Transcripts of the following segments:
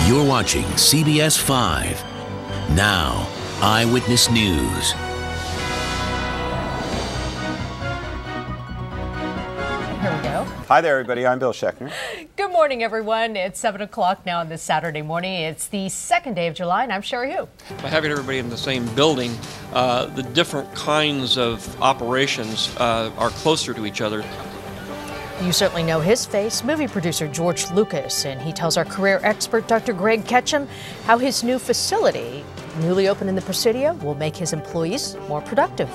You're watching CBS 5. Now, Eyewitness News. Here we go. Hi there, everybody. I'm Bill Schechner. Good morning, everyone. It's 7 o'clock now on this Saturday morning. It's the second day of July, and I'm Sherry Hu. By having everybody in the same building, the different kinds of operations are closer to each other. You certainly know his face, movie producer George Lucas, and he tells our career expert Dr. Greg Ketchum how his new facility, newly opened in the Presidio, will make his employees more productive.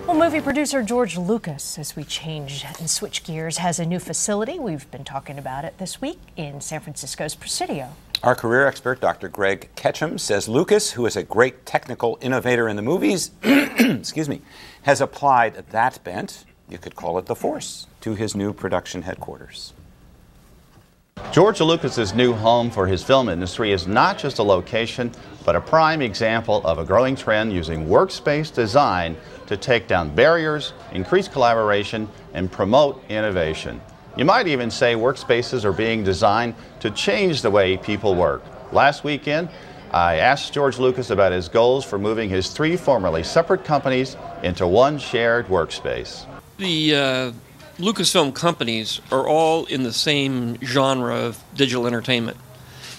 Well, movie producer George Lucas, as we change and switch gears, has a new facility. We've been talking about it this week in San Francisco's Presidio. Our career expert, Dr. Greg Ketchum, says Lucas, who is a great technical innovator in the movies, excuse me, has applied that bent, you could call it the force, to his new production headquarters. George Lucas's new home for his film industry is not just a location, but a prime example of a growing trend using workspace design to take down barriers, increase collaboration, and promote innovation. You might even say workspaces are being designed to change the way people work. Last weekend, I asked George Lucas about his goals for moving his three formerly separate companies into one shared workspace. The Lucasfilm companies are all in the same genre of digital entertainment.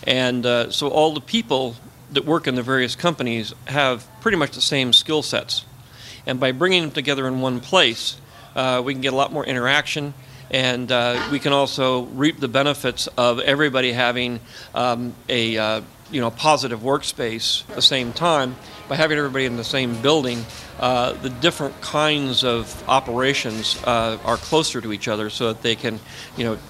And so all the people that work in the various companies have pretty much the same skill sets. And by bringing them together in one place, we can get a lot more interaction, and we can also reap the benefits of everybody having a positive workspace at the same time. By having everybody in the same building, the different kinds of operations are closer to each other, so that they can,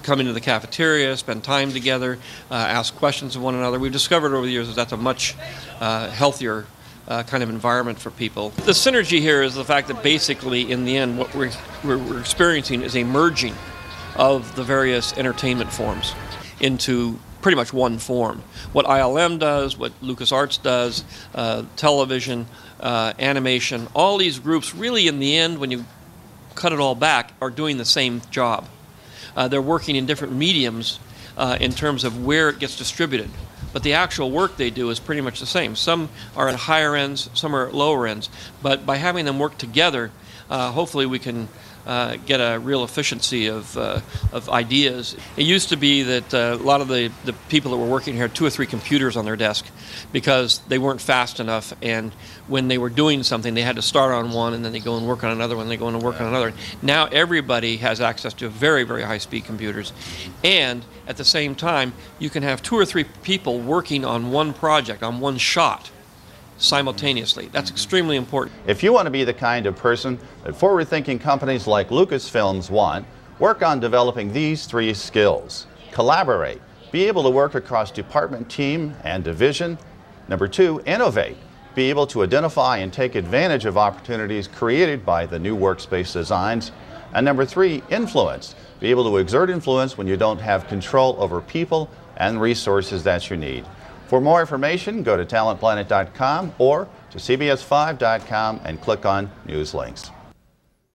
come into the cafeteria, spend time together, ask questions of one another. We've discovered over the years that that's a much healthier kind of environment for people. The synergy here is the fact that basically, in the end, what we're experiencing is a merging of the various entertainment forms into pretty much one form. What ILM does, what LucasArts does, television, animation, all these groups really, in the end, when you cut it all back, are doing the same job. They're working in different mediums in terms of where it gets distributed. But the actual work they do is pretty much the same. Some are at higher ends, some are at lower ends. But by having them work together, hopefully we can get a real efficiency of ideas. It used to be that a lot of the people that were working here had 2 or 3 computers on their desk because they weren't fast enough, and when they were doing something they had to start on one and then they go and work on another one, they go and work on another. Now everybody has access to very, very high-speed computers, and at the same time you can have 2 or 3 people working on one project, on one shot, simultaneously. That's extremely important. If you want to be the kind of person that forward-thinking companies like Lucasfilms want, work on developing these 3 skills. Collaborate. Be able to work across department, team, and division. Number 2, innovate. Be able to identify and take advantage of opportunities created by the new workspace designs. And number 3, influence. Be able to exert influence when you don't have control over people and resources that you need. For more information, go to talentplanet.com or to cbs5.com and click on News Links.